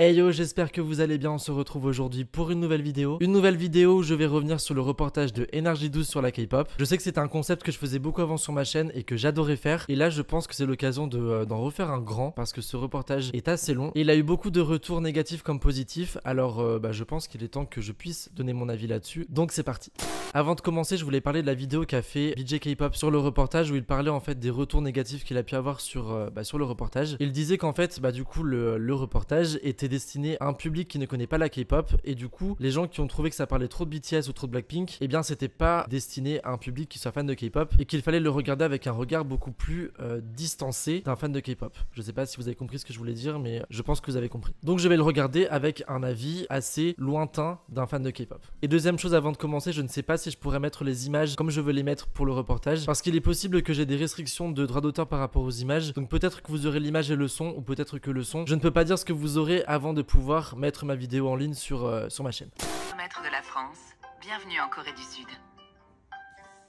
Hey yo, j'espère que vous allez bien, on se retrouve aujourd'hui pour une nouvelle vidéo. Une nouvelle vidéo où je vais revenir sur le reportage de Energy 12 sur la K-pop. Je sais que c'était un concept que je faisais beaucoup avant sur ma chaîne et que j'adorais faire. Et là, je pense que c'est l'occasion d'en refaire un grand parce que ce reportage est assez long. Et il a eu beaucoup de retours négatifs comme positifs. Alors, je pense qu'il est temps que je puisse donner mon avis là-dessus. Donc c'est parti. Avant de commencer, je voulais parler de la vidéo qu'a fait BJ K-pop sur le reportage où il parlait en fait des retours négatifs qu'il a pu avoir sur le reportage. Il disait qu'en fait, du coup, le reportage était destiné à un public qui ne connaît pas la K-pop et du coup, les gens qui ont trouvé que ça parlait trop de BTS ou trop de Blackpink, eh bien, c'était pas destiné à un public qui soit fan de K-pop et qu'il fallait le regarder avec un regard beaucoup plus distancé d'un fan de K-pop. Je sais pas si vous avez compris ce que je voulais dire, mais je pense que vous avez compris. Donc, je vais le regarder avec un avis assez lointain d'un fan de K-pop. Et deuxième chose, avant de commencer, je ne sais pas si je pourrais mettre les images comme je veux les mettre pour le reportage parce qu'il est possible que j'ai des restrictions de droit d'auteur par rapport aux images. Donc peut-être que vous aurez l'image et le son ou peut-être que le son. Je ne peux pas dire ce que vous aurez avant de pouvoir mettre ma vidéo en ligne sur ma chaîne. Kilomètres de la France, bienvenue en Corée du Sud.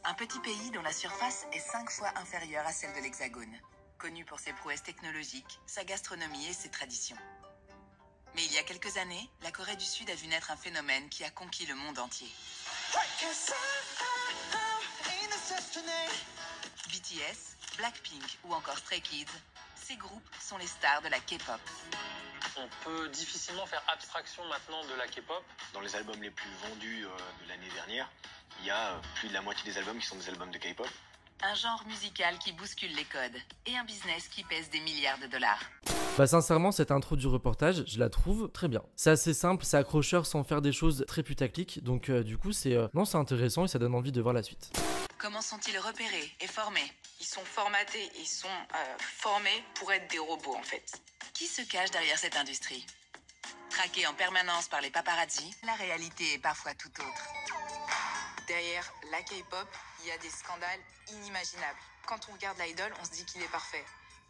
Un petit pays dont la surface est 5 fois inférieure à celle de l'Hexagone. Connu pour ses prouesses technologiques, sa gastronomie et ses traditions. Mais il y a quelques années, la Corée du Sud a vu naître un phénomène qui a conquis le monde entier. BTS, Blackpink ou encore Stray Kids, ces groupes sont les stars de la K-pop. On peut difficilement faire abstraction maintenant de la K-pop. Dans les albums les plus vendus de l'année dernière, il y a plus de la moitié des albums qui sont des albums de K-pop. Un genre musical qui bouscule les codes et un business qui pèse des milliards de dollars. Sincèrement, cette intro du reportage, je la trouve très bien. C'est assez simple, c'est accrocheur sans faire des choses très putaclic. Donc du coup, c'est intéressant et ça donne envie de voir la suite. Comment sont-ils repérés et formés? Ils sont formatés, ils sont formés pour être des robots en fait. Qui se cache derrière cette industrie? Traqués en permanence par les paparazzi, la réalité est parfois tout autre. Derrière la K-pop, il y a des scandales inimaginables. Quand on regarde l'idol, on se dit qu'il est parfait.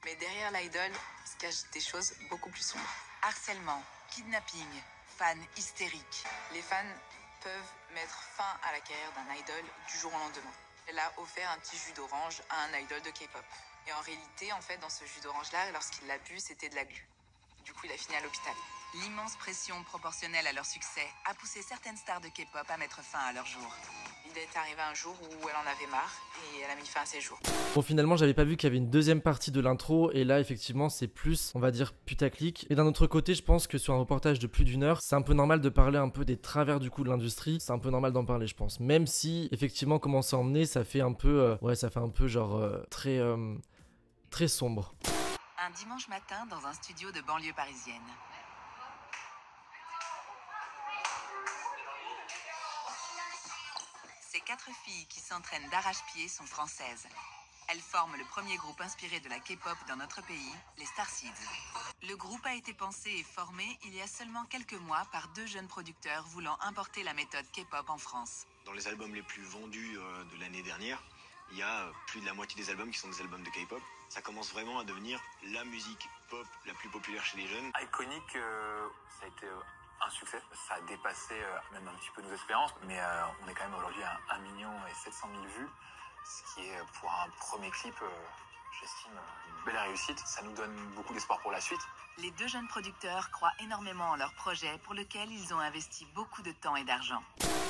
Mais derrière l'idol se cachent des choses beaucoup plus sombres. Harcèlement, kidnapping, fans hystériques. Les fans peuvent mettre fin à la carrière d'un idol du jour au lendemain. Elle a offert un petit jus d'orange à un idol de K-pop. Et en réalité, en fait, dans ce jus d'orange-là, lorsqu'il l'a bu, c'était de la glu. Du coup, il a fini à l'hôpital. L'immense pression proportionnelle à leur succès a poussé certaines stars de K-pop à mettre fin à leur jour. Il est arrivé un jour où elle en avait marre et elle a mis fin à ses jours. Bon, finalement, j'avais pas vu qu'il y avait une deuxième partie de l'intro et là, effectivement, c'est plus, on va dire, putaclic. Et d'un autre côté, je pense que sur un reportage de plus d'une heure, c'est un peu normal de parler un peu des travers du coup de l'industrie. C'est un peu normal d'en parler, je pense. Même si, effectivement, comment c'est emmené, ça fait un peu, très sombre. Un dimanche matin dans un studio de banlieue parisienne. Ces 4 filles qui s'entraînent d'arrache-pied sont françaises. Elles forment le premier groupe inspiré de la K-pop dans notre pays, les Starseeds. Le groupe a été pensé et formé il y a seulement quelques mois par 2 jeunes producteurs voulant importer la méthode K-pop en France. Dans les albums les plus vendus de l'année dernière, il y a plus de la moitié des albums qui sont des albums de K-pop. Ça commence vraiment à devenir la musique pop la plus populaire chez les jeunes. Iconic, ça a été un succès. Ça a dépassé même un petit peu nos espérances, mais on est quand même aujourd'hui à 1,7 million vues, ce qui est pour un premier clip, j'estime, une belle réussite. Ça nous donne beaucoup d'espoir pour la suite. Les 2 jeunes producteurs croient énormément en leur projet pour lequel ils ont investi beaucoup de temps et d'argent.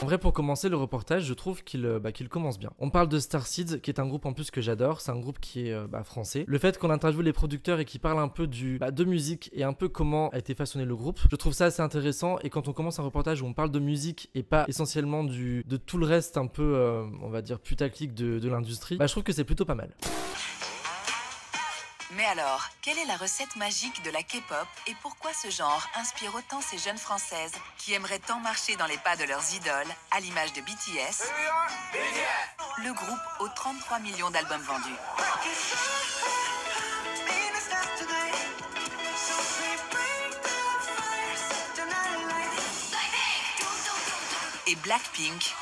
En vrai, pour commencer le reportage, je trouve qu'il commence bien. On parle de Starseeds, qui est un groupe en plus que j'adore. C'est un groupe qui est français. Le fait qu'on interviewe les producteurs et qu'ils parlent un peu de musique et un peu comment a été façonné le groupe, je trouve ça assez intéressant. Et quand on commence un reportage où on parle de musique et pas essentiellement de tout le reste un peu, on va dire, putaclic de l'industrie, je trouve que c'est plutôt pas mal. Mais alors, quelle est la recette magique de la K-pop et pourquoi ce genre inspire autant ces jeunes françaises qui aimeraient tant marcher dans les pas de leurs idoles, à l'image de BTS, le groupe aux 33 millions d'albums vendus. Et Blackpink,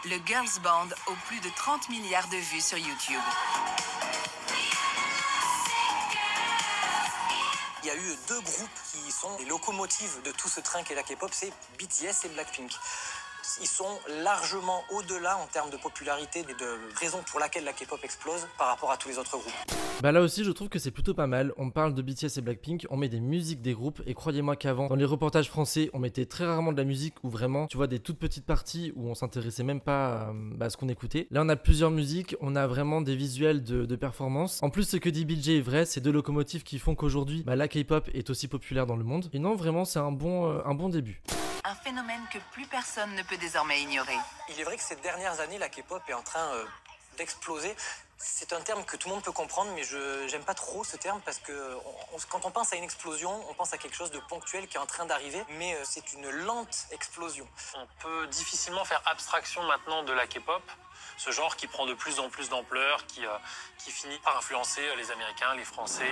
le girls band aux plus de 30 milliards de vues sur YouTube. Il y a eu 2 groupes qui sont les locomotives de tout ce train qu'est la K-pop, c'est BTS et Blackpink. Ils sont largement au-delà en termes de popularité et de raison pour laquelle la K-pop explose par rapport à tous les autres groupes. Bah là aussi je trouve que c'est plutôt pas mal, on parle de BTS et Blackpink, on met des musiques des groupes et croyez-moi qu'avant dans les reportages français on mettait très rarement de la musique ou vraiment tu vois des toutes petites parties où on s'intéressait même pas à ce qu'on écoutait. Là on a plusieurs musiques, on a vraiment des visuels de performance. En plus ce que dit BJ est vrai, c'est deux locomotives qui font qu'aujourd'hui la K-pop est aussi populaire dans le monde. Et non vraiment c'est un bon début. Un phénomène que plus personne ne peut désormais ignorer. Il est vrai que ces dernières années la K-pop est en train d'exploser. C'est un terme que tout le monde peut comprendre, mais j'aime pas trop ce terme parce que quand on pense à une explosion, on pense à quelque chose de ponctuel qui est en train d'arriver, mais c'est une lente explosion. On peut difficilement faire abstraction maintenant de la K-pop, ce genre qui prend de plus en plus d'ampleur, qui finit par influencer les Américains, les Français.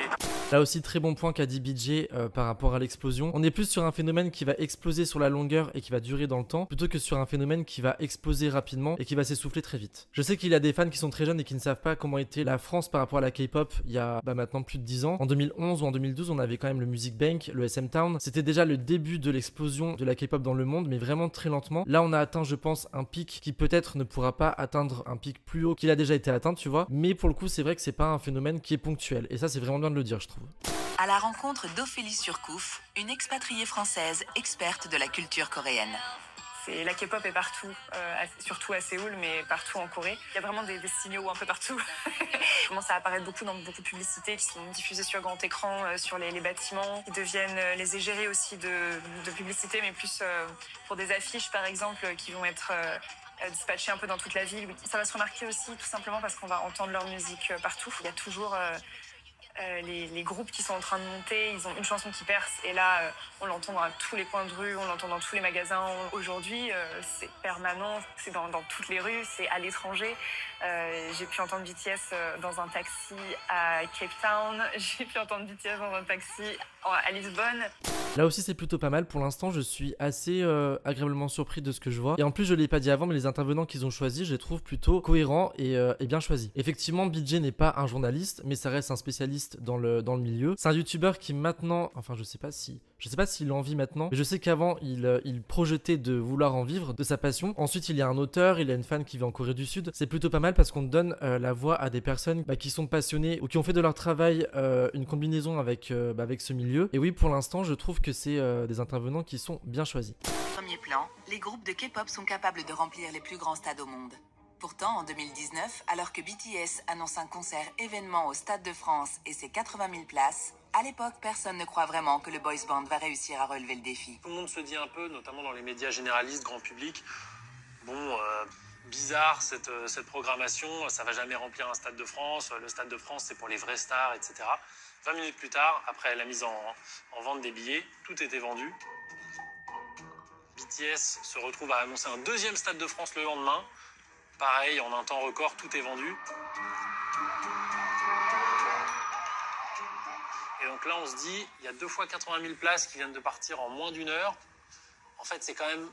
Là aussi très bon point qu'a dit BJ par rapport à l'explosion. On est plus sur un phénomène qui va exploser sur la longueur et qui va durer dans le temps, plutôt que sur un phénomène qui va exploser rapidement et qui va s'essouffler très vite. Je sais qu'il y a des fans qui sont très jeunes et qui ne savent pas comment était la France par rapport à la K-pop il y a maintenant plus de 10 ans. En 2011 ou en 2012 on avait quand même le Music Bank, le SM Town. C'était déjà le début de l'explosion de la K-pop dans le monde, mais vraiment très lentement. Là on a atteint je pense un pic qui peut-être ne pourra pas atteindre un pic plus haut qu'il a déjà été atteint, tu vois. Mais pour le coup c'est vrai que c'est pas un phénomène qui est ponctuel et ça c'est vraiment bien de le dire je trouve. À la rencontre d'Ophélie Surcouf, une expatriée française experte de la culture coréenne. La K-pop est partout, surtout à Séoul, mais partout en Corée. Il y a vraiment des signaux un peu partout. Il commence à apparaître beaucoup dans beaucoup de publicités qui sont diffusées sur grand écran, sur les bâtiments. Ils deviennent les égéries aussi de publicités, mais plus pour des affiches par exemple, qui vont être dispatchées un peu dans toute la ville. Ça va se remarquer aussi tout simplement parce qu'on va entendre leur musique partout. Il y a toujours les groupes qui sont en train de monter, ils ont une chanson qui perce et là on l'entend dans tous les coins de rue, on l'entend dans tous les magasins. Aujourd'hui c'est permanent, c'est dans toutes les rues, c'est à l'étranger. J'ai pu entendre BTS dans un taxi à Cape Town, j'ai pu entendre BTS dans un taxi à Lisbonne. Là aussi c'est plutôt pas mal, pour l'instant je suis assez agréablement surpris de ce que je vois. Et en plus je l'ai pas dit avant mais les intervenants qu'ils ont choisis je les trouve plutôt cohérents et bien choisis. Effectivement BJ n'est pas un journaliste mais ça reste un spécialiste dans le milieu. C'est un youtubeur qui maintenant, enfin je sais pas s'il en vit maintenant, mais je sais qu'avant il projetait de vouloir en vivre de sa passion. Ensuite il y a un auteur, il y a une fan qui vit en Corée du Sud. C'est plutôt pas mal parce qu'on donne la voix à des personnes qui sont passionnées ou qui ont fait de leur travail une combinaison avec ce milieu. Et oui pour l'instant je trouve que c'est des intervenants qui sont bien choisis. Premier plan, les groupes de K-pop sont capables de remplir les plus grands stades au monde. Pourtant, en 2019, alors que BTS annonce un concert événement au Stade de France et ses 80 000 places, à l'époque, personne ne croit vraiment que le boys band va réussir à relever le défi. Tout le monde se dit un peu, notamment dans les médias généralistes, grand public, bizarre cette programmation, ça va jamais remplir un Stade de France, le Stade de France c'est pour les vraies stars, etc. 20 minutes plus tard, après la mise en vente des billets, tout était vendu. BTS se retrouve à annoncer un deuxième Stade de France le lendemain. Pareil, en un temps record, tout est vendu. Et donc là, on se dit, il y a 2 fois 80 000 places qui viennent de partir en moins d'1 heure. En fait, c'est quand même,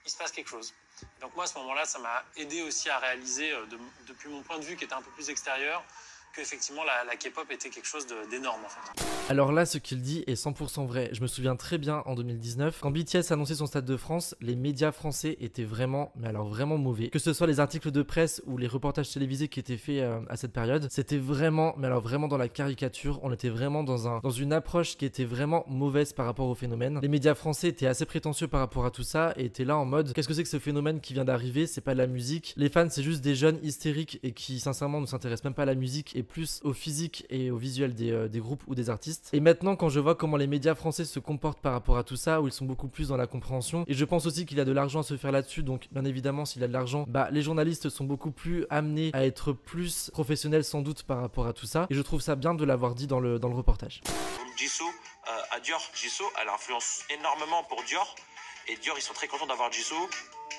il se passe quelque chose. Donc moi, à ce moment-là, ça m'a aidé aussi à réaliser, depuis mon point de vue qui était un peu plus extérieur, qu'effectivement la K-pop était quelque chose d'énorme en fait. Alors là ce qu'il dit est 100% vrai, je me souviens très bien en 2019 quand BTS a annoncé son Stade de France, les médias français étaient vraiment, mais alors vraiment mauvais, que ce soit les articles de presse ou les reportages télévisés qui étaient faits à cette période, c'était vraiment, mais alors vraiment dans la caricature, on était vraiment dans une approche qui était vraiment mauvaise par rapport au phénomène. Les médias français étaient assez prétentieux par rapport à tout ça et étaient là en mode qu'est-ce que c'est que ce phénomène qui vient d'arriver, c'est pas de la musique, les fans c'est juste des jeunes hystériques et qui sincèrement ne s'intéressent même pas à la musique et plus au physique et au visuel des groupes ou des artistes. Et maintenant quand je vois comment les médias français se comportent par rapport à tout ça, où ils sont beaucoup plus dans la compréhension, et je pense aussi qu'il y a de l'argent à se faire là-dessus, donc bien évidemment s'il y a de l'argent, les journalistes sont beaucoup plus amenés à être plus professionnels sans doute par rapport à tout ça, et je trouve ça bien de l'avoir dit dans le reportage. Jisoo à Dior, Jisoo elle influence énormément pour Dior, et Dior ils sont très contents d'avoir Jisoo.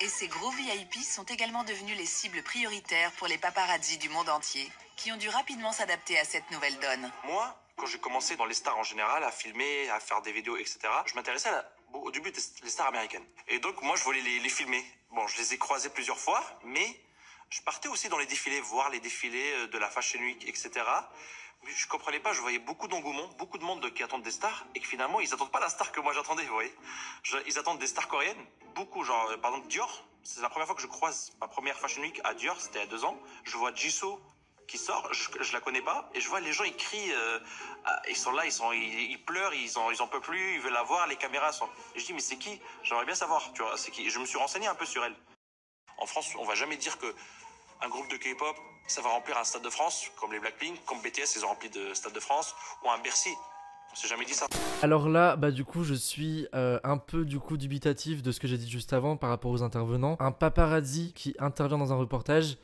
Et ces gros VIP sont également devenus les cibles prioritaires pour les paparazzis du monde entier, qui ont dû rapidement s'adapter à cette nouvelle donne. Moi, quand j'ai commencé dans les stars en général, à filmer, à faire des vidéos, etc., je m'intéressais au début les stars américaines. Et donc moi, je voulais les filmer. Bon, je les ai croisés plusieurs fois, mais je partais aussi dans les défilés, voir les défilés de la Fashion Week, etc., mais je comprenais pas, je voyais beaucoup d'engouement, beaucoup de monde qui attendent des stars, et que finalement, ils attendent pas la star que moi j'attendais, vous voyez. Ils attendent des stars coréennes, beaucoup, genre, par exemple, Dior, c'est la première fois que je croise ma première Fashion Week à Dior, c'était il y a 2 ans. Je vois Jisoo qui sort, je la connais pas, et je vois les gens, ils crient, ils sont là, ils pleurent, ils en peuvent plus, ils veulent la voir, les caméras sont... Et je dis, mais c'est qui? J'aimerais bien savoir, tu vois, c'est qui? Je me suis renseigné un peu sur elle. En France, on va jamais dire que un groupe de K-pop, ça va remplir un stade de France, comme les Blackpink, comme BTS, ils ont rempli de stade de France, ou un Bercy. On s'est jamais dit ça. Alors là, bah du coup, je suis un peu du coup dubitatif de ce que j'ai dit juste avant par rapport aux intervenants. Un paparazzi qui intervient dans un reportage.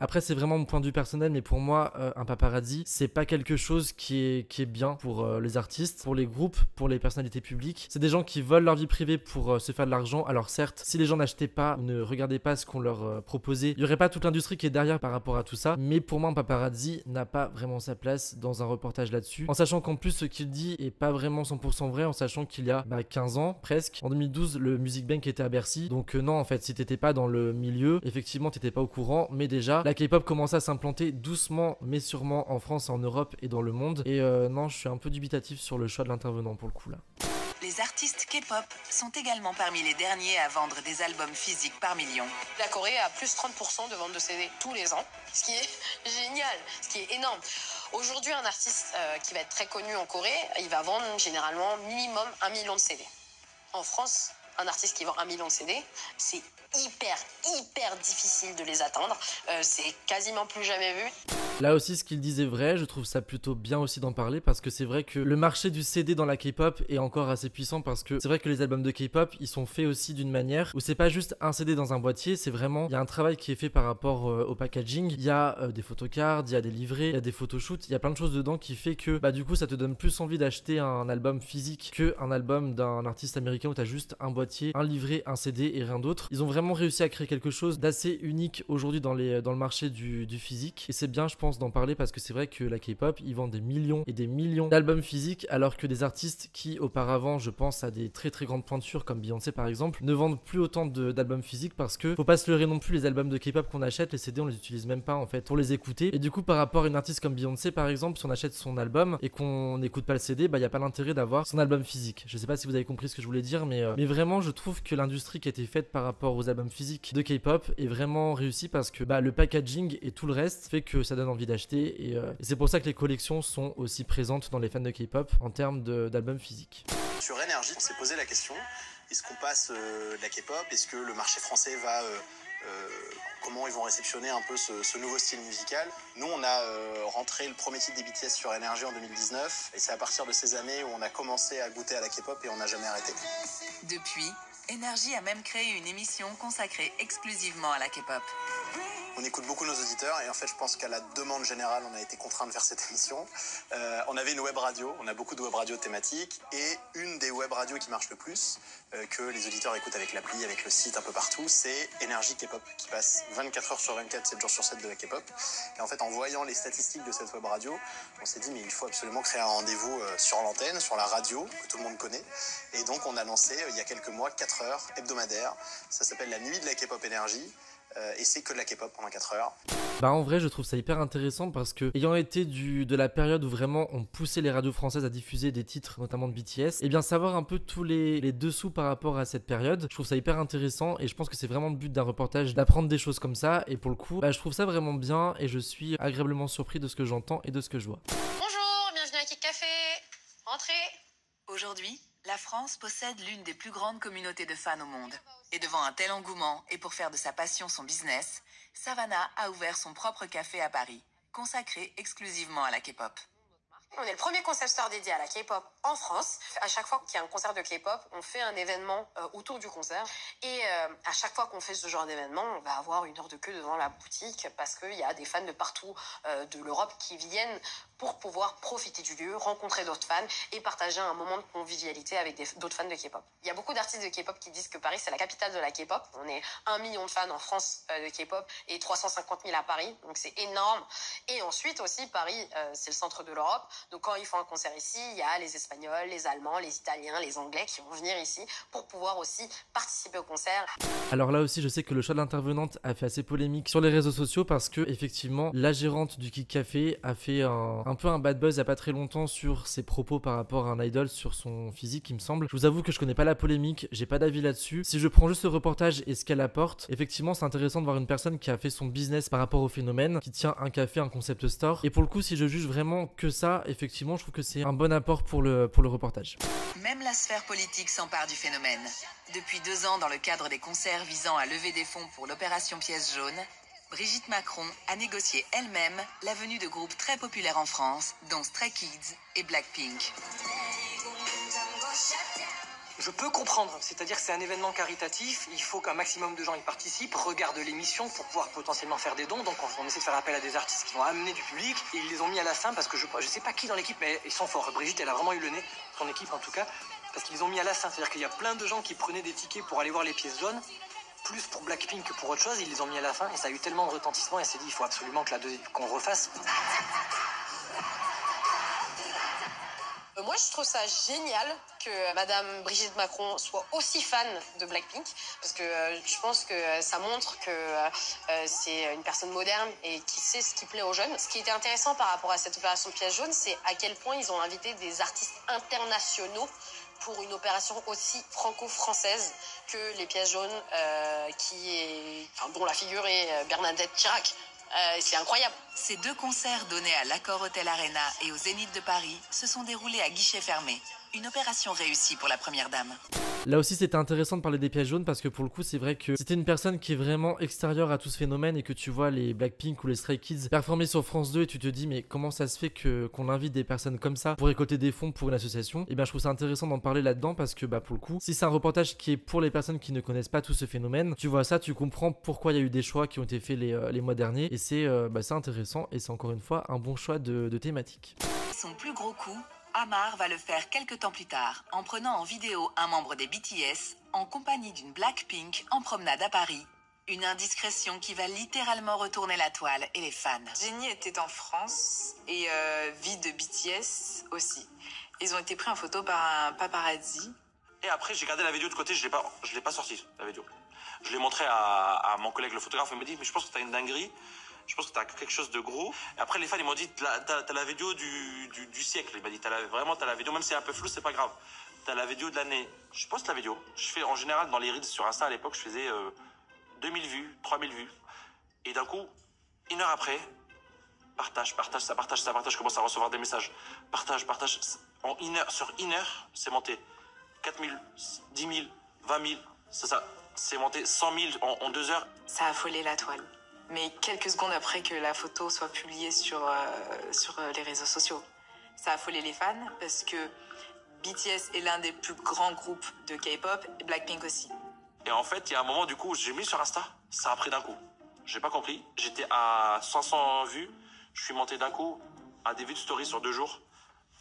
Après c'est vraiment mon point de vue personnel, mais pour moi un paparazzi c'est pas quelque chose qui est bien pour les artistes, pour les groupes, pour les personnalités publiques. C'est des gens qui volent leur vie privée pour se faire de l'argent. Alors certes, si les gens n'achetaient pas ou ne regardaient pas ce qu'on leur proposait, il y aurait pas toute l'industrie qui est derrière par rapport à tout ça. Mais pour moi un paparazzi n'a pas vraiment sa place dans un reportage là-dessus, en sachant qu'en plus ce qu'il dit est pas vraiment 100% vrai, en sachant qu'il y a 15 ans presque, en 2012 le Music Bank était à Bercy. Donc non, en fait si t'étais pas dans le milieu, effectivement t'étais pas au courant, mais déjà la K-pop commence à s'implanter doucement mais sûrement en France, en Europe et dans le monde. Et non, je suis un peu dubitatif sur le choix de l'intervenant pour le coup là. Les artistes K-pop sont également parmi les derniers à vendre des albums physiques par million. La Corée a plus 30% de vente de CD tous les ans, ce qui est génial, ce qui est énorme. Aujourd'hui, un artiste qui va être très connu en Corée, il va vendre généralement minimum 1 million de CD. En France, un artiste qui vend 1 million de CD, c'est hyper difficile de les atteindre. C'est quasiment plus jamais vu. Là aussi ce qu'il disait vrai, je trouve ça plutôt bien aussi d'en parler, parce que c'est vrai que le marché du CD dans la K-pop est encore assez puissant, parce que c'est vrai que les albums de K-pop ils sont faits aussi d'une manière où c'est pas juste un CD dans un boîtier, c'est vraiment, il y a un travail qui est fait par rapport au packaging, il y a des photocards, il y a des livrets, il y a des photoshoots, il y a plein de choses dedans qui fait que du coup ça te donne plus envie d'acheter un album physique que un album d'un artiste américain où t'as juste un boîtier, un livret, un CD et rien d'autre. Ils ont vraiment réussi à créer quelque chose d'assez unique aujourd'hui dans le marché du physique, et c'est bien je pense d'en parler, parce que c'est vrai que la K-pop ils vendent des millions et des millions d'albums physiques, alors que des artistes qui auparavant, je pense à des très grandes pointures comme Beyoncé par exemple, ne vendent plus autant d'albums physiques, parce que faut pas se leurrer non plus, les albums de K-pop qu'on achète, les CD on les utilise même pas en fait pour les écouter. Et du coup par rapport à une artiste comme Beyoncé par exemple, si on achète son album et qu'on n'écoute pas le CD, y a pas l'intérêt d'avoir son album physique. Je sais pas si vous avez compris ce que je voulais dire, mais vraiment je trouve que l'industrie qui a été faite par rapport aux albums physiques de K-pop est vraiment réussie, parce que le packaging et tout le reste fait que ça donne envie d'acheter, et c'est pour ça que les collections sont aussi présentes dans les fans de K-pop en termes d'albums physiques. Sur Energy, on s'est posé la question, est-ce qu'on passe de la K-pop, est-ce que le marché français va... comment ils vont réceptionner un peu ce nouveau style musical. Nous, on a rentré le premier titre des BTS sur Energy en 2019, et c'est à partir de ces années où on a commencé à goûter à la K-pop et on n'a jamais arrêté. Depuis, Energy a même créé une émission consacrée exclusivement à la K-pop. On écoute beaucoup nos auditeurs, et en fait je pense qu'à la demande générale on a été contraint de faire cette émission. On avait une web radio, on a beaucoup de web radios thématiques, et une des web radios qui marche le plus, que les auditeurs écoutent avec l'appli, avec le site un peu partout, c'est Energy K-pop, qui passe 24 heures sur 24, 7 jours sur 7 de la K-pop. Et en fait en voyant les statistiques de cette web radio, on s'est dit mais il faut absolument créer un rendez-vous sur l'antenne, sur la radio, que tout le monde connaît. Et donc on a lancé il y a quelques mois 4 heures hebdomadaires, ça s'appelle la nuit de la K-pop Energy. Et c'est que de la K-pop pendant 4 heures. En vrai je trouve ça hyper intéressant, parce que ayant été de la période où vraiment on poussait les radios françaises à diffuser des titres notamment de BTS, et bien savoir un peu tous les dessous par rapport à cette période, je trouve ça hyper intéressant, et je pense que c'est vraiment le but d'un reportage, d'apprendre des choses comme ça. Et pour le coup je trouve ça vraiment bien, et je suis agréablement surpris de ce que j'entends et de ce que je vois. Bonjour, bienvenue à Kik Café, entrez. Aujourd'hui, la France possède l'une des plus grandes communautés de fans au monde. Et devant un tel engouement, et pour faire de sa passion son business, Savannah a ouvert son propre café à Paris, consacré exclusivement à la K-pop. On est le premier concept store dédié à la K-pop en France. À chaque fois qu'il y a un concert de K-pop, on fait un événement autour du concert. Et à chaque fois qu'on fait ce genre d'événement, on va avoir 1 heure de queue devant la boutique, parce qu'il y a des fans de partout de l'Europe qui viennent pour pouvoir profiter du lieu, rencontrer d'autres fans et partager un moment de convivialité avec d'autres fans de K-pop. Il y a beaucoup d'artistes de K-pop qui disent que Paris c'est la capitale de la K-pop. On est 1 million de fans en France de K-pop et 350 000 à Paris, donc c'est énorme. Et ensuite aussi Paris c'est le centre de l'Europe, donc quand ils font un concert ici, il y a les Espagnols, les Allemands, les Italiens, les Anglais qui vont venir ici pour pouvoir aussi participer au concert. Alors là aussi je sais que le choix de l'intervenante a fait assez polémique sur les réseaux sociaux, parce que effectivement la gérante du Kik Café a fait un un peu un bad buzz il y a pas très longtemps sur ses propos par rapport à un idol, sur son physique il me semble. Je vous avoue que je connais pas la polémique, j'ai pas d'avis là-dessus. Si je prends juste le reportage et ce qu'elle apporte, effectivement c'est intéressant de voir une personne qui a fait son business par rapport au phénomène, qui tient un café, un concept store. Et pour le coup, si je juge vraiment que ça, effectivement je trouve que c'est un bon apport pour le reportage. Même la sphère politique s'empare du phénomène. Depuis 2 ans, dans le cadre des concerts visant à lever des fonds pour l'opération Pièce jaune, Brigitte Macron a négocié elle-même la venue de groupes très populaires en France, dont Stray Kids et Blackpink. Je peux comprendre, c'est-à-dire que c'est un événement caritatif, il faut qu'un maximum de gens y participent, regardent l'émission pour pouvoir potentiellement faire des dons, donc on essaie de faire appel à des artistes qui vont amener du public, et ils les ont mis à la fin parce que je sais pas qui dans l'équipe, mais ils sont forts. Brigitte, elle a vraiment eu le nez, son équipe en tout cas, parce qu'ils les ont mis à la fin, c'est-à-dire qu'il y a plein de gens qui prenaient des tickets pour aller voir les pièces jaunes, plus pour Blackpink que pour autre chose, ils les ont mis à la fin, et ça a eu tellement de retentissement, et elle s'est dit, il faut absolument que qu'on refasse. Moi, je trouve ça génial que Madame Brigitte Macron soit aussi fan de Blackpink, parce que je pense que ça montre que c'est une personne moderne et qui sait ce qui plaît aux jeunes. Ce qui était intéressant par rapport à cette opération Pièce jaune, c'est à quel point ils ont invité des artistes internationaux pour une opération aussi franco-française que les Pièces jaunes, dont la figure est Bernadette Chirac. C'est incroyable. Ces 2 concerts donnés à l'Accor Hotel Arena et au Zénith de Paris se sont déroulés à guichet fermé. Une opération réussie pour la première dame. Là aussi c'était intéressant de parler des pièces jaunes parce que pour le coup c'est vrai que c'était une personne qui est vraiment extérieure à tout ce phénomène et que tu vois les Blackpink ou les Stray Kids performer sur France 2 et tu te dis mais comment ça se fait qu'on invite des personnes comme ça pour récolter des fonds pour une association. Et bien je trouve ça intéressant d'en parler là-dedans parce que pour le coup si c'est un reportage qui est pour les personnes qui ne connaissent pas tout ce phénomène, tu vois ça, tu comprends pourquoi il y a eu des choix qui ont été faits les mois derniers et c'est intéressant et c'est encore une fois un bon choix de thématique. Son plus gros coup, Amar va le faire quelques temps plus tard, en prenant en vidéo un membre des BTS en compagnie d'une Blackpink en promenade à Paris. Une indiscrétion qui va littéralement retourner la toile et les fans. Jennie était en France et vie de BTS aussi. Ils ont été pris en photo par un paparazzi. Et après, j'ai gardé la vidéo de côté, je l'ai pas sortie, la vidéo. Je l'ai montré à mon collègue, le photographe, il m'a dit, mais je pense que t'as une dinguerie. Je pense que t'as quelque chose de gros. Et après, les fans, ils m'ont dit, t'as la vidéo du siècle. Il m'a dit, t'as la vidéo, même si c'est un peu flou, c'est pas grave. T'as la vidéo de l'année. Je poste la vidéo. Je fais, en général, dans les reels sur Insta, à l'époque, je faisais 2000 vues, 3000 vues. Et d'un coup, 1 heure après, partage, je commence à recevoir des messages. Partage. En 1 heure, sur 1 heure, c'est monté 4000, 10 000, 20 000. Ça, c'est monté 100 000 en 2 heures. Ça a affolé la toile. Mais quelques secondes après que la photo soit publiée sur les réseaux sociaux. Ça a affolé les fans parce que BTS est l'un des plus grands groupes de K-pop, et Blackpink aussi. Et en fait, il y a un moment, du coup, j'ai mis sur Insta, ça a pris d'un coup. J'ai pas compris. J'étais à 500 vues, je suis monté d'un coup à des vues de story sur 2 jours,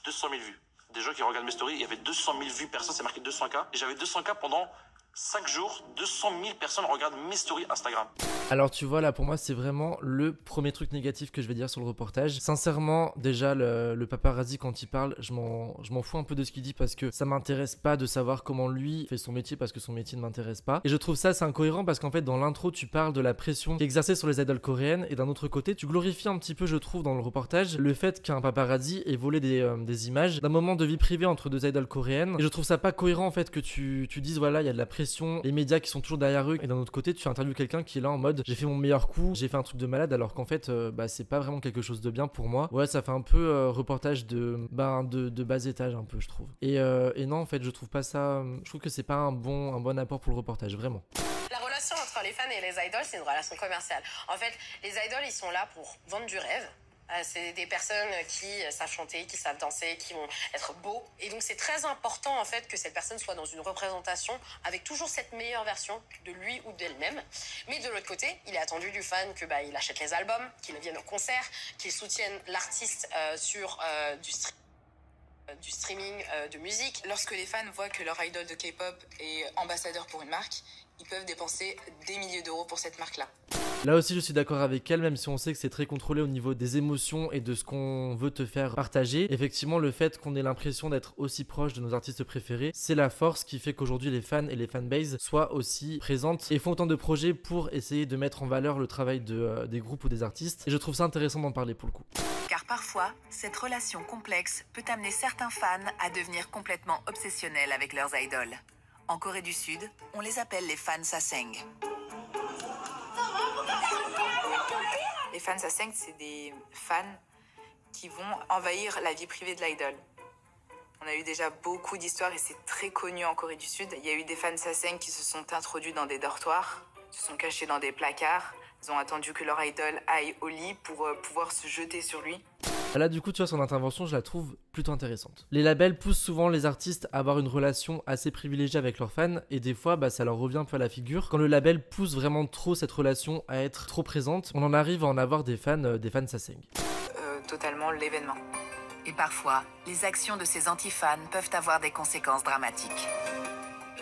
200 000 vues. Des gens qui regardent mes stories, il y avait 200 000 vues, personne, c'est marqué 200K. Et j'avais 200K pendant 5 jours, 200 000 personnes regardent mes stories Instagram. Alors tu vois là pour moi c'est vraiment le premier truc négatif que je vais dire sur le reportage. Sincèrement déjà le paparazzi quand il parle je m'en fous un peu de ce qu'il dit parce que ça m'intéresse pas de savoir comment lui fait son métier parce que son métier ne m'intéresse pas. Et je trouve ça c'est incohérent parce qu'en fait dans l'intro tu parles de la pression qui est exercée sur les idoles coréennes et d'un autre côté tu glorifies un petit peu je trouve dans le reportage le fait qu'un paparazzi ait volé des images d'un moment de vie privée entre 2 idoles coréennes. Et je trouve ça pas cohérent en fait que tu dises voilà il y a de la pression, les médias qui sont toujours derrière eux et d'un autre côté tu interviews quelqu'un qui est là en mode j'ai fait mon meilleur coup, j'ai fait un truc de malade alors qu'en fait c'est pas vraiment quelque chose de bien pour moi. Ouais ça fait un peu reportage de bas étage un peu je trouve. Et non en fait je trouve pas ça, je trouve que c'est pas un bon apport pour le reportage vraiment. La relation entre les fans et les idoles, c'est une relation commerciale. En fait, les idoles, ils sont là pour vendre du rêve. C'est des personnes qui savent chanter, qui savent danser, qui vont être beaux. Et donc, c'est très important, en fait, que cette personne soit dans une représentation avec toujours cette meilleure version de lui ou d'elle-même. Mais de l'autre côté, il est attendu du fan que il achète les albums, qu'il vienne au concert, qu'il soutienne l'artiste sur du streaming de musique. Lorsque les fans voient que leur idol de K-pop est ambassadeur pour une marque, ils peuvent dépenser des milliers d'euros pour cette marque-là. Là aussi je suis d'accord avec elle, même si on sait que c'est très contrôlé au niveau des émotions et de ce qu'on veut te faire partager. Effectivement, le fait qu'on ait l'impression d'être aussi proche de nos artistes préférés, c'est la force qui fait qu'aujourd'hui les fans et les fanbases soient aussi présentes et font autant de projets pour essayer de mettre en valeur le travail des groupes ou des artistes. Et je trouve ça intéressant d'en parler pour le coup. Car parfois, cette relation complexe peut amener certains fans à devenir complètement obsessionnels avec leurs idoles. En Corée du Sud, on les appelle les fans saseng. Les fans saseng, c'est des fans qui vont envahir la vie privée de l'idole. On a eu déjà beaucoup d'histoires et c'est très connu en Corée du Sud. Il y a eu des fans saseng qui se sont introduits dans des dortoirs, se sont cachés dans des placards. Ils ont attendu que leur idole aille au lit pour pouvoir se jeter sur lui. Là du coup tu vois, son intervention je la trouve plutôt intéressante. Les labels poussent souvent les artistes à avoir une relation assez privilégiée avec leurs fans et des fois ça leur revient un peu à la figure. Quand le label pousse vraiment trop cette relation à être trop présente, on en arrive à en avoir des fans saseng. Totalement l'événement. Et parfois, les actions de ces anti-fans peuvent avoir des conséquences dramatiques.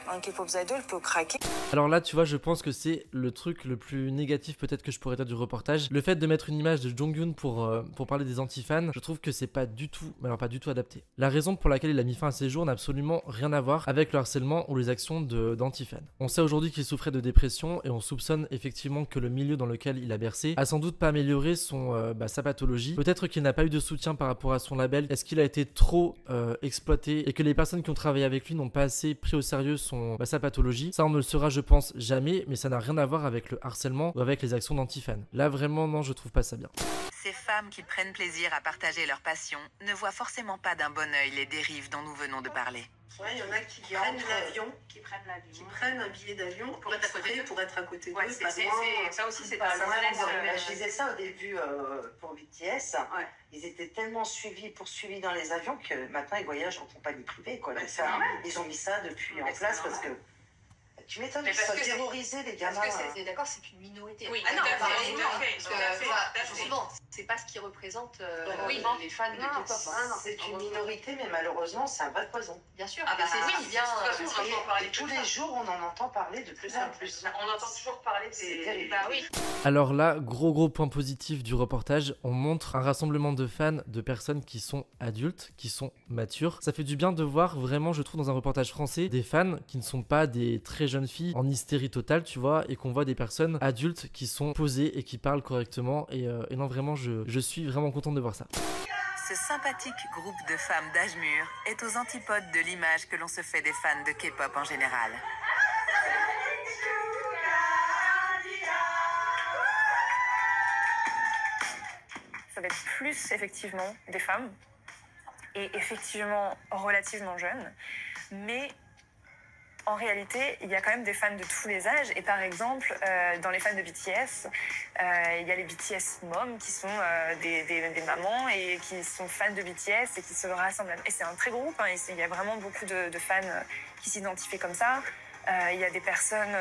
Un K-pop idol peut craquer. Alors là tu vois, je pense que c'est le truc le plus négatif peut-être que je pourrais dire du reportage. Le fait de mettre une image de Jonghyun pour parler des anti-fans, je trouve que c'est pas du tout, mais alors pas du tout adapté. La raison pour laquelle il a mis fin à ses jours n'a absolument rien à voir avec le harcèlement ou les actions d'anti-fans. On sait aujourd'hui qu'il souffrait de dépression et on soupçonne effectivement que le milieu dans lequel il a bercé a sans doute pas amélioré sa pathologie. Peut-être qu'il n'a pas eu de soutien par rapport à son label. Est-ce qu'il a été trop exploité et que les personnes qui ont travaillé avec lui n'ont pas assez pris au sérieux sa pathologie? Ça on ne le saura je pense jamais, mais ça n'a rien à voir avec le harcèlement ou avec les actions d'anti-fans. Là vraiment non, je trouve pas ça bien. Ces femmes qui prennent plaisir à partager leur passion ne voient forcément pas d'un bon œil les dérives dont nous venons de parler. Ouais, il y en a qui prennent l'avion, qui prennent un billet d'avion pour être à côté d'eux, ça aussi c'est pas loin. Je disais ça au début pour BTS. Ouais. Ils étaient tellement poursuivis dans les avions que maintenant ils voyagent en compagnie privée. Quoi. Donc, ça, ils ont mis ça depuis en place parce que tu m'étonnes qu'ils soient terrorisés les gamins. Parce que c'est d'accord, c'est une minorité. Oui, justement, c'est pas ce qui représente les fans de K-pop. C'est une minorité, mais malheureusement, c'est un vrai poison. Bien sûr. Tous les jours, on en entend parler de plus en plus. On entend toujours parler des... Alors là, gros point positif du reportage, on montre un rassemblement de fans, de personnes qui sont adultes, qui sont matures. Ça fait du bien de voir vraiment, je trouve, dans un reportage français, des fans qui ne sont pas des très jeunes filles en hystérie totale, tu vois, et qu'on voit des personnes adultes qui sont posées et qui parlent correctement. Et non, vraiment, je suis vraiment content de voir ça. Ce sympathique groupe de femmes d'âge mûr est aux antipodes de l'image que l'on se fait des fans de K-pop en général. Ça va être plus effectivement des femmes et effectivement relativement jeunes, mais en réalité, il y a quand même des fans de tous les âges. Et par exemple, dans les fans de BTS, il y a les BTS Moms qui sont des mamans et qui sont fans de BTS et qui se rassemblent. Et c'est un très gros groupe. Il y a vraiment beaucoup de fans qui s'identifient comme ça. Il y a des personnes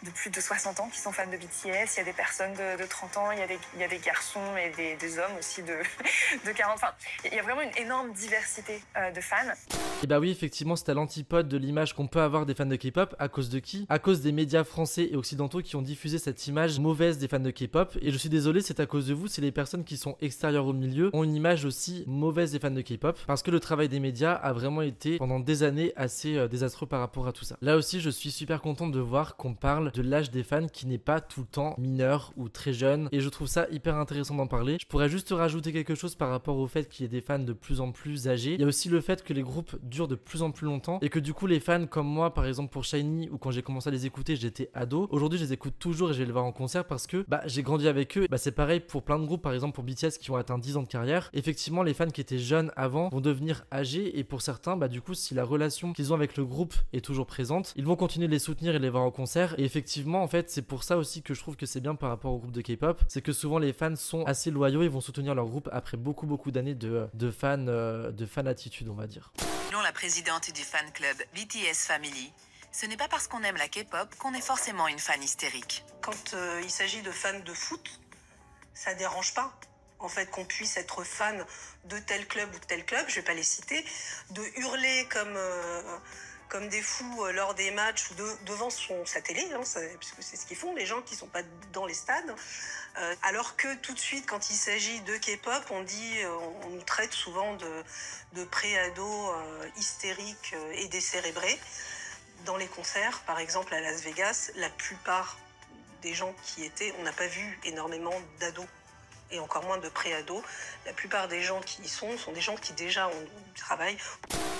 de plus de 60 ans qui sont fans de BTS. Il y a des personnes de 30 ans. Il y a des garçons et des hommes aussi de 40. Enfin, il y a vraiment une énorme diversité de fans. Et bah oui, effectivement, c'est à l'antipode de l'image qu'on peut avoir des fans de K-pop. À cause de qui? À cause des médias français et occidentaux qui ont diffusé cette image mauvaise des fans de K-pop. Et je suis désolé, c'est à cause de vous, c'est les personnes qui sont extérieures au milieu ont une image aussi mauvaise des fans de K-pop. Parce que le travail des médias a vraiment été pendant des années assez désastreux par rapport à tout ça. Là aussi, je suis super content de voir qu'on parle de l'âge des fans qui n'est pas tout le temps mineur ou très jeune. Et je trouve ça hyper intéressant d'en parler. Je pourrais juste rajouter quelque chose par rapport au fait qu'il y ait des fans de plus en plus âgés. Il y a aussi le fait que les groupes durent de plus en plus longtemps et que du coup les fans comme moi par exemple pour SHINee ou quand j'ai commencé à les écouter j'étais ado, aujourd'hui je les écoute toujours et je vais les voir en concert parce que j'ai grandi avec eux. C'est pareil pour plein de groupes, par exemple pour BTS qui ont atteint 10 ans de carrière. Effectivement les fans qui étaient jeunes avant vont devenir âgés et pour certains du coup si la relation qu'ils ont avec le groupe est toujours présente, ils vont continuer de les soutenir et les voir en concert. Et effectivement en fait c'est pour ça aussi que je trouve que c'est bien par rapport au groupe de K-pop, c'est que souvent les fans sont assez loyaux et vont soutenir leur groupe après beaucoup d'années de fan attitude on va dire. Selon la présidente du fan club BTS Family, ce n'est pas parce qu'on aime la K-pop qu'on est forcément une fan hystérique. Quand il s'agit de fans de foot, ça dérange pas. En fait, qu'on puisse être fan de tel club ou de tel club, je vais pas les citer, de hurler comme des fous lors des matchs ou devant sa télé, hein, puisque c'est ce qu'ils font, les gens qui ne sont pas dans les stades. Alors que tout de suite, quand il s'agit de K-pop, on nous traite souvent de pré-ados hystériques et décérébrés. Dans les concerts, par exemple à Las Vegas, la plupart des gens qui étaient, on n'a pas vu énormément d'ados et encore moins de pré-ados. La plupart des gens qui y sont des gens qui déjà ont du travail.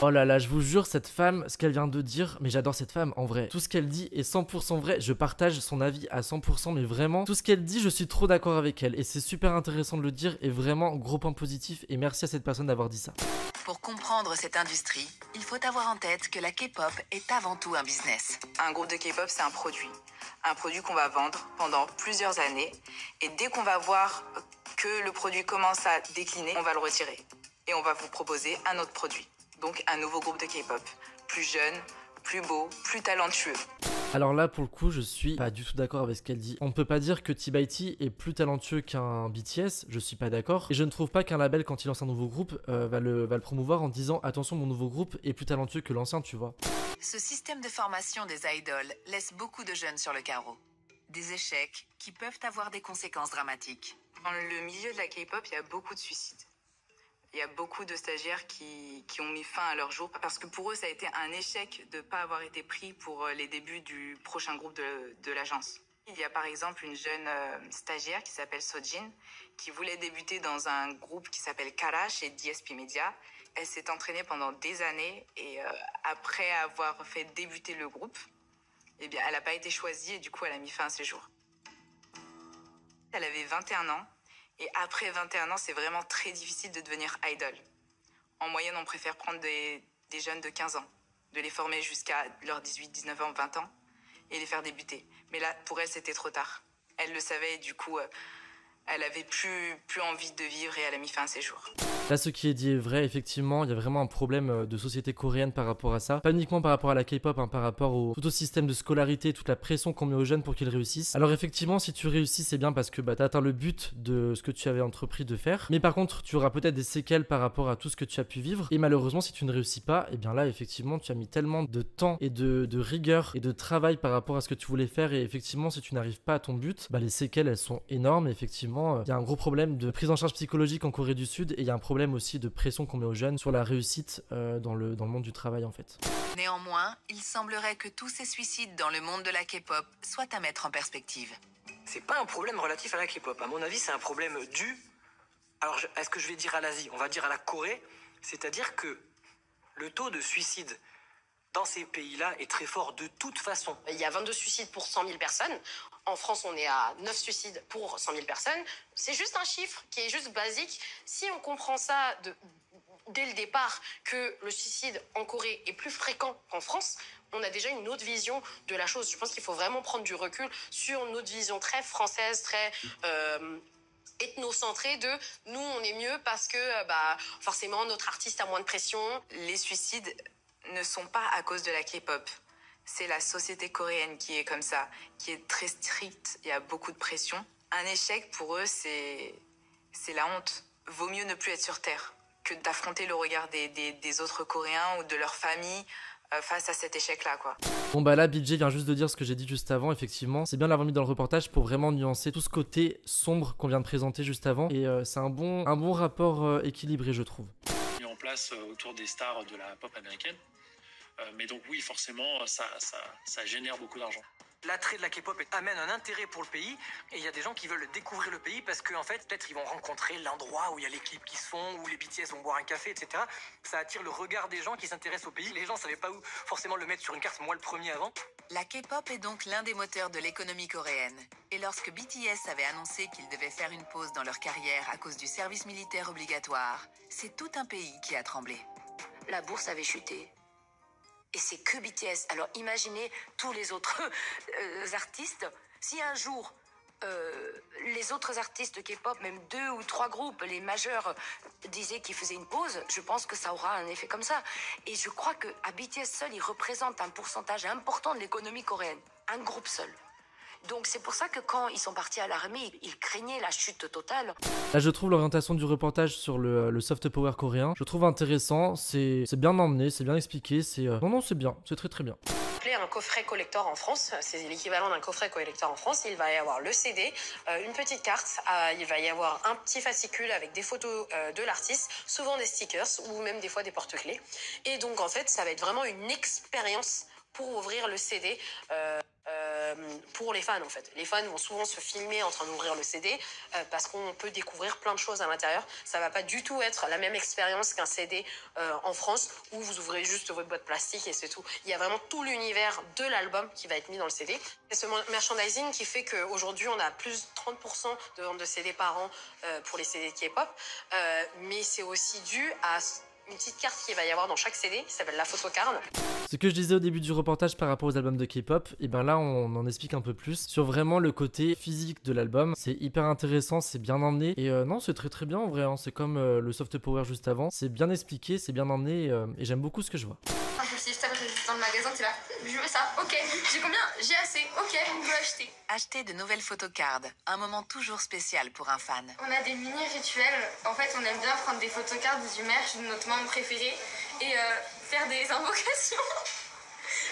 Oh là là, je vous jure, cette femme, ce qu'elle vient de dire, mais j'adore cette femme en vrai. Tout ce qu'elle dit est 100% vrai, je partage son avis à 100%, mais vraiment, tout ce qu'elle dit, je suis trop d'accord avec elle. Et c'est super intéressant de le dire, et vraiment, gros point positif, et merci à cette personne d'avoir dit ça. Pour comprendre cette industrie, il faut avoir en tête que la K-pop est avant tout un business. Un groupe de K-pop, c'est un produit qu'on va vendre pendant plusieurs années. Et dès qu'on va voir que le produit commence à décliner, on va le retirer. Et on va vous proposer un autre produit. Donc un nouveau groupe de K-pop, plus jeune, plus beau, plus talentueux. Alors là, pour le coup, je suis pas du tout d'accord avec ce qu'elle dit. On ne peut pas dire que T-by-T est plus talentueux qu'un BTS, je suis pas d'accord. Et je ne trouve pas qu'un label, quand il lance un nouveau groupe, va le promouvoir en disant « Attention, mon nouveau groupe est plus talentueux que l'ancien, tu vois ». Ce système de formation des idoles laisse beaucoup de jeunes sur le carreau. Des échecs qui peuvent avoir des conséquences dramatiques. Dans le milieu de la K-pop, il y a beaucoup de suicides. Il y a beaucoup de stagiaires qui ont mis fin à leur jour parce que pour eux, ça a été un échec de ne pas avoir été pris pour les débuts du prochain groupe de l'agence. Il y a par exemple une jeune stagiaire qui s'appelle Sojin qui voulait débuter dans un groupe qui s'appelle Kara chez DSP Media. Elle s'est entraînée pendant des années et après avoir fait débuter le groupe, eh bien, elle n'a pas été choisie et du coup, elle a mis fin à ses jours. Elle avait 21 ans. Et après 21 ans, c'est vraiment très difficile de devenir idol. En moyenne, on préfère prendre des jeunes de 15 ans, de les former jusqu'à leurs 18, 19 ans, 20 ans, et les faire débuter. Mais là, pour elle, c'était trop tard. Elle le savait et du coup, elle avait plus envie de vivre et elle a mis fin à ses jours. Là, ce qui est dit est vrai, effectivement, il y a vraiment un problème de société coréenne par rapport à ça. Pas uniquement par rapport à la K-pop, hein, par rapport tout au système de scolarité, toute la pression qu'on met aux jeunes pour qu'ils réussissent. Alors effectivement, si tu réussis, c'est bien parce que t'as atteint le but de ce que tu avais entrepris de faire. Mais par contre, tu auras peut-être des séquelles par rapport à tout ce que tu as pu vivre. Et malheureusement, si tu ne réussis pas, et bien là, effectivement, tu as mis tellement de temps et de rigueur et de travail par rapport à ce que tu voulais faire. Et effectivement, si tu n'arrives pas à ton but, les séquelles, elles sont énormes. Et effectivement, il y a un gros problème de prise en charge psychologique en Corée du Sud. Et il y a un problème aussi de pression qu'on met aux jeunes sur la réussite dans le monde du travail en fait. Néanmoins, il semblerait que tous ces suicides dans le monde de la K-pop soient à mettre en perspective. C'est pas un problème relatif à la K-pop. À mon avis, c'est un problème dû. Alors, est-ce que je vais dire à l'Asie? On va dire à la Corée. C'est-à-dire que le taux de suicide dans ces pays-là est très fort de toute façon. Il y a 22 suicides pour 100 000 personnes. En France, on est à 9 suicides pour 100 000 personnes. C'est juste un chiffre qui est juste basique. Si on comprend ça dès le départ, que le suicide en Corée est plus fréquent qu'en France, on a déjà une autre vision de la chose. Je pense qu'il faut vraiment prendre du recul sur notre vision très française, très ethnocentrée de nous, on est mieux parce que forcément, notre artiste a moins de pression. Les suicides ne sont pas à cause de la K-pop. C'est la société coréenne qui est comme ça, qui est très stricte, il y a beaucoup de pression. Un échec, pour eux, c'est la honte. Vaut mieux ne plus être sur Terre que d'affronter le regard des autres Coréens ou de leur famille face à cet échec-là, quoi. Bon là, BJ vient juste de dire ce que j'ai dit juste avant, effectivement. C'est bien de l'avoir mis dans le reportage pour vraiment nuancer tout ce côté sombre qu'on vient de présenter juste avant. Et c'est un bon rapport équilibré, je trouve. Mis en place autour des stars de la pop américaine. Mais donc oui, forcément, ça génère beaucoup d'argent. L'attrait de la K-pop amène un intérêt pour le pays et il y a des gens qui veulent découvrir le pays parce qu'en fait, peut-être ils vont rencontrer l'endroit où il y a les clips qui se font, où les BTS vont boire un café, etc. Ça attire le regard des gens qui s'intéressent au pays. Les gens ne savaient pas où forcément le mettre sur une carte, moi le premier avant. La K-pop est donc l'un des moteurs de l'économie coréenne. Et lorsque BTS avait annoncé qu'ils devaient faire une pause dans leur carrière à cause du service militaire obligatoire, c'est tout un pays qui a tremblé. La bourse avait chuté. Et c'est que BTS. Alors imaginez tous les autres artistes. Si un jour, les autres artistes de K-pop, même 2 ou 3 groupes, les majeurs, disaient qu'ils faisaient une pause, je pense que ça aura un effet comme ça. Et je crois qu'à BTS seul, il représente un pourcentage important de l'économie coréenne. Un groupe seul. Donc c'est pour ça que quand ils sont partis à l'armée, ils craignaient la chute totale. Là je trouve l'orientation du reportage sur le soft power coréen, je trouve intéressant, c'est bien emmené, c'est bien expliqué, non c'est bien, c'est très bien. Un coffret collector en France, c'est l'équivalent d'un coffret collector en France. Il va y avoir le CD, une petite carte, il va y avoir un petit fascicule avec des photos de l'artiste, souvent des stickers ou même des fois des porte-clés. Et donc en fait, ça va être vraiment une expérience pour ouvrir le CD pour les fans en fait. Les fans vont souvent se filmer en train d'ouvrir le CD parce qu'on peut découvrir plein de choses à l'intérieur. Ça va pas du tout être la même expérience qu'un CD en France où vous ouvrez juste votre boîte plastique et c'est tout. Il y a vraiment tout l'univers de l'album qui va être mis dans le CD. C'est ce merchandising qui fait qu'aujourd'hui on a plus de 30% de ventes de CD par an pour les CD de K-pop, mais c'est aussi dû à une petite carte qu'il va y avoir dans chaque CD qui s'appelle la photocard. Ce que je disais au début du reportage par rapport aux albums de K-pop, et ben là on en explique un peu plus sur vraiment le côté physique de l'album. C'est hyper intéressant, c'est bien emmené et non c'est très bien en vrai, hein. C'est comme le soft power juste avant, c'est bien expliqué, c'est bien emmené et j'aime beaucoup ce que je vois. Impulsif, t'as pris dans le magasin, t'es là, je veux ça, ok, j'ai combien, j'ai assez, ok, on peut acheter. Acheter de nouvelles photocards, un moment toujours spécial pour un fan. On a des mini rituels, en fait on aime bien prendre des photocards du merch de notre membre préféré et faire des invocations.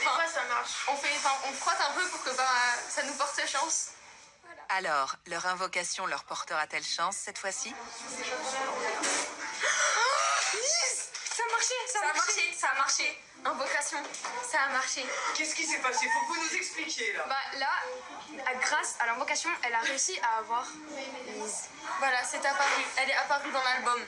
Enfin, ça marche. On frotte un peu pour que ça nous porte chance. Voilà. Alors, leur invocation leur portera-t-elle chance cette fois-ci? Ça a marché. Invocation, ça a marché. Qu'est-ce qui s'est passé? Faut que vous nous expliquiez là. Bah là, grâce à l'invocation, elle a réussi à avoir Lise. Voilà, c'est apparu. Elle est apparue dans l'album.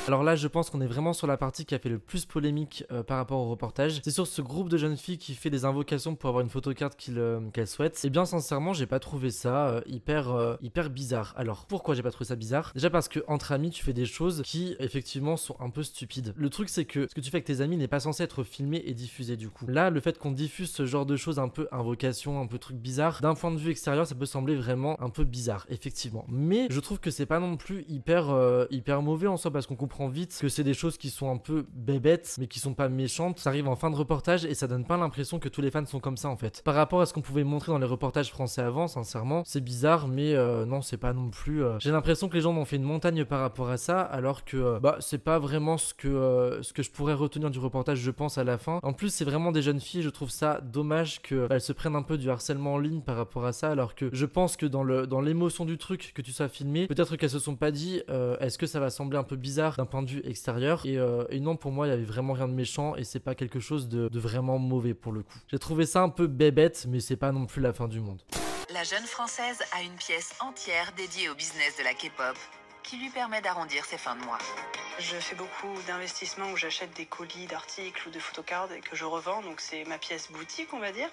Alors là je pense qu'on est vraiment sur la partie qui a fait le plus polémique par rapport au reportage. C'est sur ce groupe de jeunes filles qui fait des invocations pour avoir une photocarte qu'elles souhaitent. Et bien sincèrement j'ai pas trouvé ça hyper bizarre. Alors pourquoi j'ai pas trouvé ça bizarre? Déjà parce que entre amis tu fais des choses qui effectivement sont un peu stupides. Le truc c'est que ce que tu fais avec tes amis n'est pas censé être filmé et diffusé du coup. Là le fait qu'on diffuse ce genre de choses un peu invocation, un peu truc bizarre, d'un point de vue extérieur ça peut sembler vraiment un peu bizarre effectivement. Mais je trouve que c'est pas non plus hyper mauvais en soi parce qu'on comprend vite que c'est des choses qui sont un peu bébêtes mais qui sont pas méchantes. Ça arrive en fin de reportage et ça donne pas l'impression que tous les fans sont comme ça en fait. Par rapport à ce qu'on pouvait montrer dans les reportages français avant, sincèrement c'est bizarre mais non c'est pas non plus j'ai l'impression que les gens m'ont fait une montagne par rapport à ça alors que c'est pas vraiment ce que je pourrais retenir du reportage je pense à la fin. En plus c'est vraiment des jeunes filles, je trouve ça dommage qu'elles se prennent un peu du harcèlement en ligne par rapport à ça alors que je pense que dans l'émotion du truc que tu sois filmé, peut-être qu'elles se sont pas dit est-ce que ça va sembler un peu bizarre d'un point de vue extérieur et non pour moi il y avait vraiment rien de méchant et c'est pas quelque chose de vraiment mauvais pour le coup. J'ai trouvé ça un peu bébête mais c'est pas non plus la fin du monde. La jeune française a une pièce entière dédiée au business de la K-pop qui lui permet d'arrondir ses fins de mois. Je fais beaucoup d'investissements où j'achète des colis d'articles ou de photocards et que je revends, donc c'est ma pièce boutique on va dire.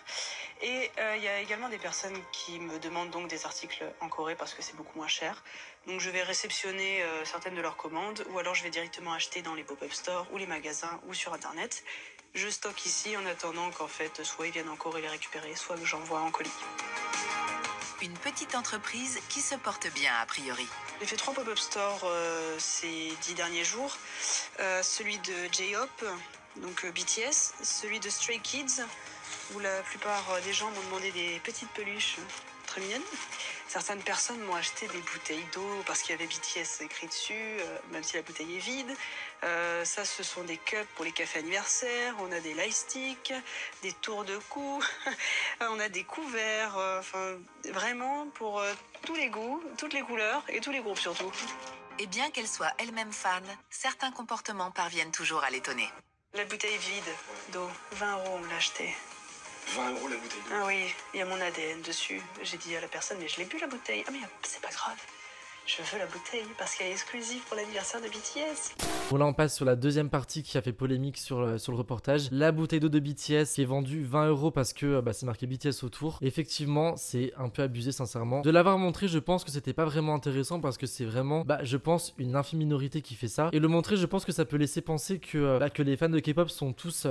Et il y a également des personnes qui me demandent donc des articles en Corée parce que c'est beaucoup moins cher. Donc je vais réceptionner certaines de leurs commandes ou alors je vais directement acheter dans les pop-up stores ou les magasins ou sur internet. Je stocke ici en attendant qu'en fait soit ils viennent en Corée les récupérer, soit que j'envoie en colis. Une petite entreprise qui se porte bien a priori. J'ai fait 3 pop-up stores ces 10 derniers jours. Celui de J-Hope, donc BTS, celui de Stray Kids, où la plupart des gens m'ont demandé des petites peluches très mignonnes. Certaines personnes m'ont acheté des bouteilles d'eau parce qu'il y avait BTS écrit dessus, même si la bouteille est vide. Ça, ce sont des cups pour les cafés anniversaires. On a des light sticks, des tours de cou, on a des couverts. Enfin, vraiment pour tous les goûts, toutes les couleurs et tous les groupes surtout. Et bien qu'elle soit elle-même fan, certains comportements parviennent toujours à l'étonner. La bouteille vide d'eau, 20 € on me l'a achetée. 20 € la bouteille d'eau. Ah oui, il y a mon ADN dessus. J'ai dit à la personne, mais je l'ai bu la bouteille. Ah mais c'est pas grave. Je veux la bouteille parce qu'elle est exclusive pour l'anniversaire de BTS. Bon là on passe sur la deuxième partie qui a fait polémique sur le reportage. La bouteille d'eau de BTS qui est vendue 20 € parce que c'est marqué BTS autour. Effectivement c'est un peu abusé sincèrement. De l'avoir montré je pense que c'était pas vraiment intéressant parce que c'est vraiment je pense une infime minorité qui fait ça. Et le montrer je pense que ça peut laisser penser que les fans de K-pop sont tous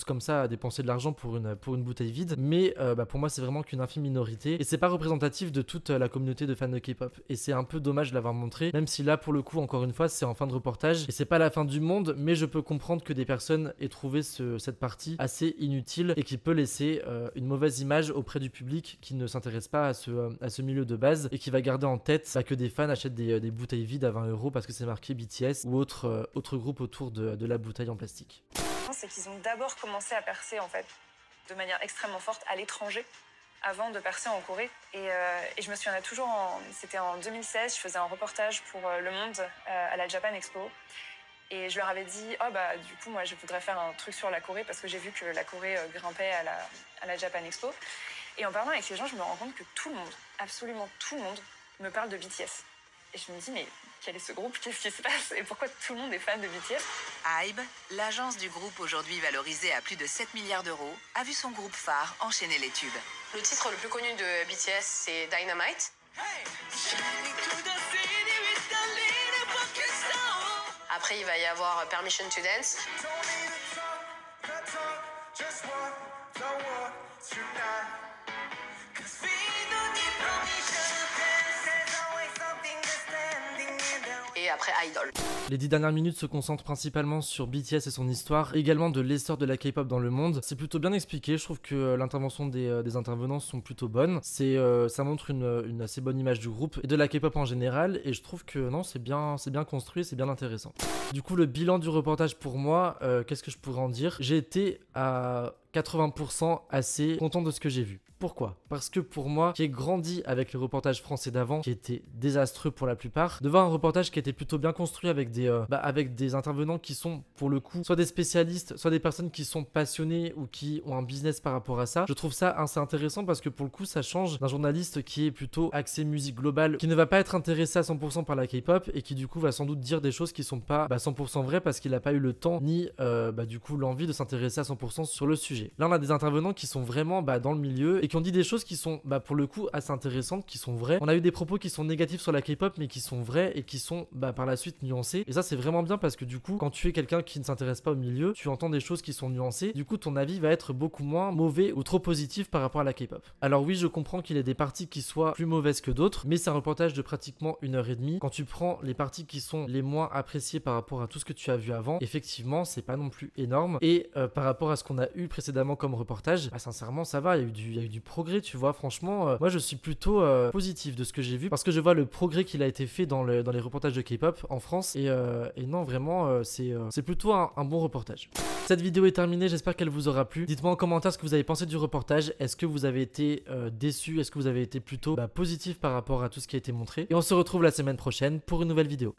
comme ça à dépenser de l'argent pour une bouteille vide. Mais pour moi c'est vraiment qu'une infime minorité. Et c'est pas représentatif de toute la communauté de fans de K-pop. Et c'est un peu dommage dommage de l'avoir montré, même si là pour le coup encore une fois c'est en fin de reportage et c'est pas la fin du monde, mais je peux comprendre que des personnes aient trouvé cette partie assez inutile et qui peut laisser une mauvaise image auprès du public qui ne s'intéresse pas à ce milieu de base et qui va garder en tête que des fans achètent des bouteilles vides à 20 € parce que c'est marqué BTS ou autre groupe autour de la bouteille en plastique. C'est qu'ils ont d'abord commencé à percer en fait de manière extrêmement forte à l'étranger avant de percer en Corée. Et je me souviendrai toujours, c'était en 2016, je faisais un reportage pour Le Monde à la Japan Expo. Et je leur avais dit, oh bah du coup moi je voudrais faire un truc sur la Corée parce que j'ai vu que la Corée grimpait à la Japan Expo. Et en parlant avec les gens, je me rends compte que tout le monde, absolument tout le monde, me parle de BTS. Et je me dis, mais quel est ce groupe? Qu'est-ce qui se passe? Et pourquoi tout le monde est fan de BTS? Hybe, l'agence du groupe aujourd'hui valorisée à plus de 7 milliards d'euros, a vu son groupe phare enchaîner les tubes. Le titre le plus connu de BTS, c'est Dynamite. Après, il va y avoir Permission to Dance. Et après Idol. Les 10 dernières minutes se concentrent principalement sur BTS et son histoire, également de l'essor de la K-pop dans le monde. C'est plutôt bien expliqué, je trouve que l'intervention des intervenants sont plutôt bonnes. Ça montre une assez bonne image du groupe et de la K-pop en général, et je trouve que non, c'est bien construit, c'est bien intéressant. Du coup, le bilan du reportage pour moi, qu'est-ce que je pourrais en dire? J'ai été à 80% assez content de ce que j'ai vu. Pourquoi? Parce que pour moi, qui ai grandi avec les reportages français d'avant, qui étaient désastreux pour la plupart, de voir un reportage qui était plutôt bien construit avec des intervenants qui sont pour le coup soit des spécialistes, soit des personnes qui sont passionnées ou qui ont un business par rapport à ça, je trouve ça assez intéressant parce que pour le coup ça change d'un journaliste qui est plutôt axé musique globale, qui ne va pas être intéressé à 100% par la K-pop et qui du coup va sans doute dire des choses qui sont pas 100% vraies parce qu'il n'a pas eu le temps ni du coup l'envie de s'intéresser à 100% sur le sujet. Là on a des intervenants qui sont vraiment dans le milieu et qui ont dit des choses qui sont pour le coup assez intéressantes, qui sont vraies. On a eu des propos qui sont négatifs sur la K-pop mais qui sont vrais et qui sont par la suite nuancés, et ça c'est vraiment bien parce que du coup quand tu es quelqu'un qui ne s'intéresse pas au milieu, tu entends des choses qui sont nuancées, du coup ton avis va être beaucoup moins mauvais ou trop positif par rapport à la K-pop. Alors oui, je comprends qu'il y ait des parties qui soient plus mauvaises que d'autres, mais c'est un reportage de pratiquement 1h30. Quand tu prends les parties qui sont les moins appréciées par rapport à tout ce que tu as vu avant, effectivement c'est pas non plus énorme, et par rapport à ce qu'on a eu précédemment comme reportage, sincèrement ça va, il y a eu du progrès, tu vois. Franchement moi je suis plutôt positif de ce que j'ai vu parce que je vois le progrès qu'il a été fait dans les reportages de K-pop en France, et non vraiment c'est plutôt un bon reportage. Cette vidéo est terminée, j'espère qu'elle vous aura plu. Dites-moi en commentaire ce que vous avez pensé du reportage. Est-ce que vous avez été déçu? Est-ce que vous avez été plutôt positif par rapport à tout ce qui a été montré? Et on se retrouve la semaine prochaine pour une nouvelle vidéo.